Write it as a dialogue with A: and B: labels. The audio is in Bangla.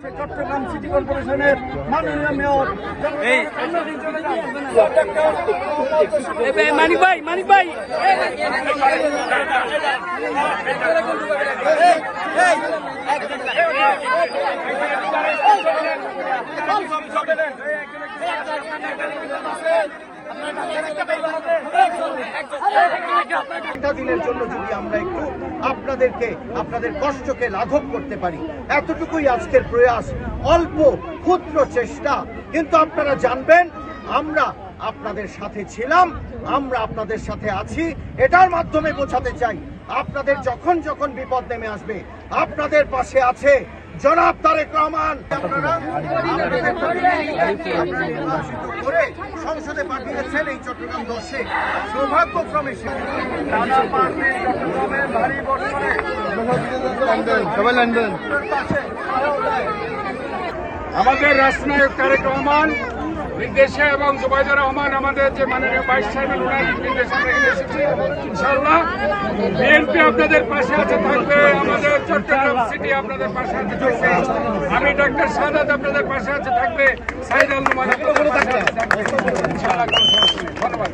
A: চট্টগ্রাম সিটি কর্পোরেশনের মাননীয় মেয়র
B: মানিক ভাই
A: একটা দিনের জন্য যদি আমরা একটু আপনাদের কষ্টকে লাঘব করতে পারি, এতটুকুই আজকের প্রয়াস। অল্প ক্ষুদ্র চেষ্টা, কিন্তু আপনারা জানবেন আমরা আপনাদের সাথে ছিলাম, আমরা আপনাদের সাথে আছি। এটার মাধ্যমে বোঝাতে চাই আপনাদের যখন যখন বিপদ নেমে আসবে আপনাদের পাশে আছে জনাব তারেক রহমান। আপনারা নির্বাচিত করে সংসদে পাঠিয়েছেন এই চট্টগ্রাম 10-এ। সৌভাগ্যক্রমে চট্টগ্রামের ভারী বর্ষণে
C: আমাদের রাষ্ট্রনায়ক তারেক রহমান নির্দেশে এবং জুবাইদুর রহমান আমাদের যে মাননীয় ভাইস চেয়ারম্যান ওনার নির্দেশে আমরা এখানে এসেছি। ইনশাআল্লাহ বিএনপি আপনাদের পাশে আছে, থাকবে। আমাদের চট্টগ্রাম সিটি আপনাদের পাশে আছে, থাকবে। আমি ডক্টর সাদাত আপনাদের পাশে আছে, থাকবে। সাইদ আল নুমান আপনাদের পাশে আছে, থাকবে। ইনশাআল্লাহ কোনো সমস্যা নেই। ধন্যবাদ।